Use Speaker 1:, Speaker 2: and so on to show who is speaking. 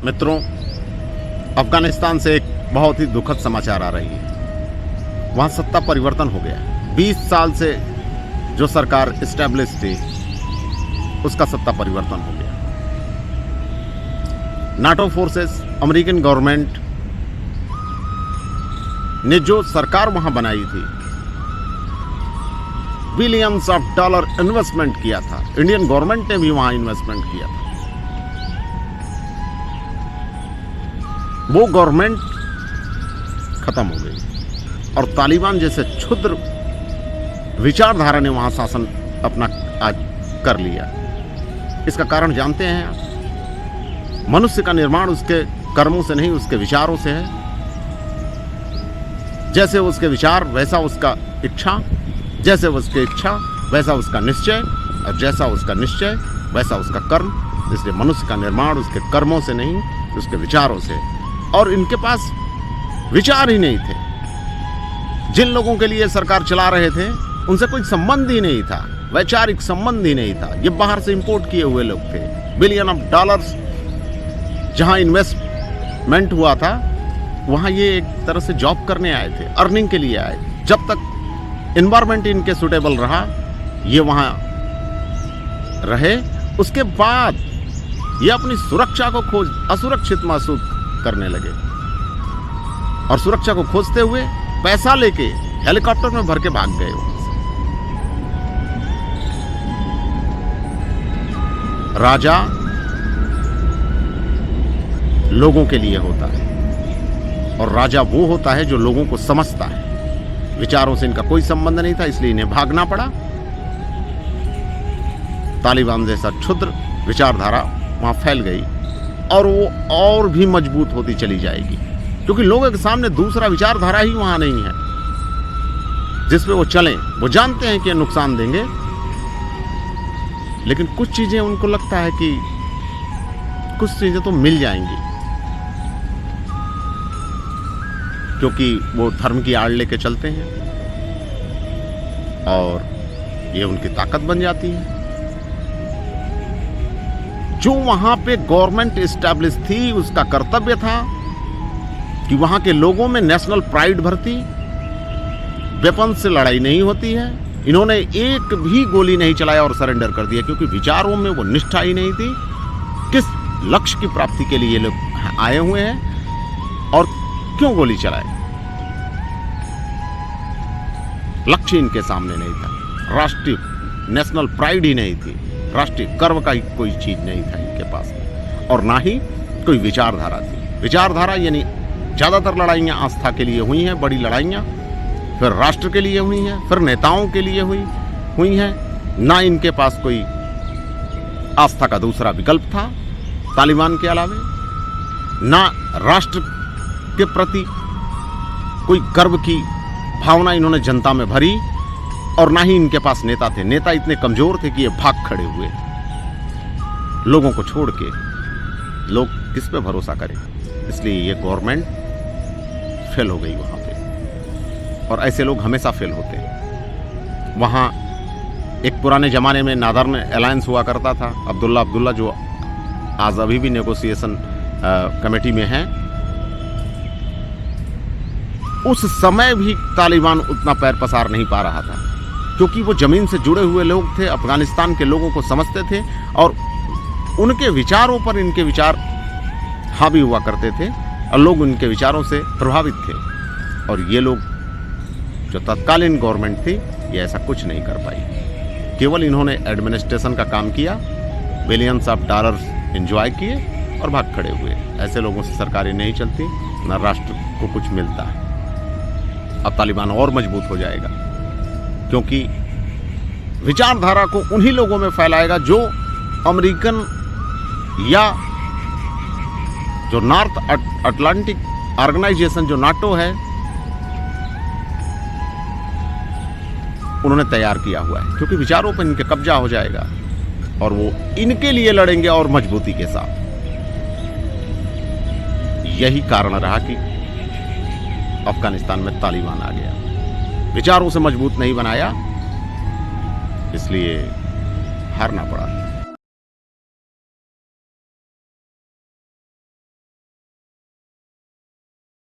Speaker 1: मित्रों, अफगानिस्तान से एक बहुत ही दुखद समाचार आ रही है। वहाँ सत्ता परिवर्तन हो गया है। 20 साल से जो सरकार इस्टेब्लिश थी उसका सत्ता परिवर्तन हो गया। नाटो फोर्सेस, अमेरिकन गवर्नमेंट ने जो सरकार वहां बनाई थी, बिलियंस ऑफ डॉलर इन्वेस्टमेंट किया था। इंडियन गवर्नमेंट ने भी वहां इन्वेस्टमेंट किया था। वो गवर्नमेंट खत्म हो गई और तालिबान जैसे क्षुद्र विचारधारा ने वहां शासन अपना आज कर लिया। इसका कारण जानते हैं आप? मनुष्य का निर्माण उसके कर्मों से नहीं, उसके विचारों से है। जैसे उसके विचार वैसा उसका इच्छा, जैसे उसकी इच्छा वैसा उसका निश्चय, और जैसा उसका निश्चय वैसा उसका कर्म। इसलिए मनुष्य का निर्माण उसके कर्मों से नहीं, उसके विचारों से है। और इनके पास विचार ही नहीं थे। जिन लोगों के लिए सरकार चला रहे थे उनसे कोई संबंध ही नहीं था, वैचारिक संबंध ही नहीं था। ये बाहर से इंपोर्ट किए हुए लोग थे। बिलियन ऑफ डॉलर्स जहां इन्वेस्टमेंट हुआ था वहां ये एक तरह से जॉब करने आए थे, अर्निंग के लिए आए थे। जब तक एनवायरमेंट इनके सुटेबल रहा ये वहां रहे। उसके बाद ये अपनी सुरक्षा को खोज असुरक्षित महसूस करने लगे और सुरक्षा को खोजते हुए पैसा लेके हेलीकॉप्टर में भर के भाग गए। राजा लोगों के लिए होता है और राजा वो होता है जो लोगों को समझता है। विचारों से इनका कोई संबंध नहीं था, इसलिए इन्हें भागना पड़ा। तालिबान जैसा क्षुद्र विचारधारा वहां फैल गई और वो और भी मजबूत होती चली जाएगी, क्योंकि लोगों के सामने दूसरा विचारधारा ही वहां नहीं है जिस पे वो चलें। वो जानते हैं कि ये नुकसान देंगे, लेकिन कुछ चीजें उनको लगता है कि कुछ चीजें तो मिल जाएंगी, क्योंकि वो धर्म की आड़ लेके चलते हैं और ये उनकी ताकत बन जाती है। जो वहां पे गवर्नमेंट एस्टैब्लिश थी उसका कर्तव्य था कि वहां के लोगों में नेशनल प्राइड भरती। वेपन से लड़ाई नहीं होती है। इन्होंने एक भी गोली नहीं चलाया और सरेंडर कर दिया, क्योंकि विचारों में वो निष्ठा ही नहीं थी। किस लक्ष्य की प्राप्ति के लिए ये लोग आए हुए हैं और क्यों गोली चलाए? लक्ष्य इनके सामने नहीं था। राष्ट्रीय नेशनल प्राइड ही नहीं थी, राष्ट्रीय गर्व का कोई चीज नहीं था इनके पास, और ना ही कोई विचारधारा थी। विचारधारा यानी ज्यादातर लड़ाइयां आस्था के लिए हुई हैं, बड़ी लड़ाइयां, फिर राष्ट्र के लिए हुई हैं, फिर नेताओं के लिए हुई हैं। ना इनके पास कोई आस्था का दूसरा विकल्प था तालिबान के अलावे, ना राष्ट्र के प्रति कोई गर्व की भावना इन्होंने जनता में भरी, और ना ही इनके पास नेता थे। नेता इतने कमजोर थे कि ये भाग खड़े हुए लोगों को छोड़ के। लोग किस पे भरोसा करें? इसलिए ये गवर्नमेंट फेल हो गई वहां पे, और ऐसे लोग हमेशा फेल होते हैं। वहां एक पुराने जमाने में नादर्न अलायंस हुआ करता था। अब्दुल्ला जो आज अभी भी नेगोशिएशन कमेटी में है, उस समय भी तालिबान उतना पैर पसार नहीं पा रहा था, क्योंकि वो जमीन से जुड़े हुए लोग थे, अफगानिस्तान के लोगों को समझते थे और उनके विचारों पर इनके विचार हावी हुआ करते थे और लोग उनके विचारों से प्रभावित थे। और ये लोग जो तत्कालीन गवर्नमेंट थी ये ऐसा कुछ नहीं कर पाई। केवल इन्होंने एडमिनिस्ट्रेशन का काम किया, बिलियंस ऑफ डॉलर्स एंजॉय किए और भाग खड़े हुए। ऐसे लोगों से सरकारें नहीं चलती, न राष्ट्र को कुछ मिलता है। अब तालिबान और मजबूत हो जाएगा, क्योंकि विचारधारा को उन्हीं लोगों में फैलाएगा जो अमेरिकन या जो नॉर्थ अटलांटिक ऑर्गेनाइजेशन जो नाटो है उन्होंने तैयार किया हुआ है, क्योंकि विचारों पर इनके कब्जा हो जाएगा और वो इनके लिए लड़ेंगे और मजबूती के साथ। यही कारण रहा कि अफगानिस्तान में तालिबान आ गया। विचारों से मजबूत नहीं बनाया, इसलिए हारना पड़ा।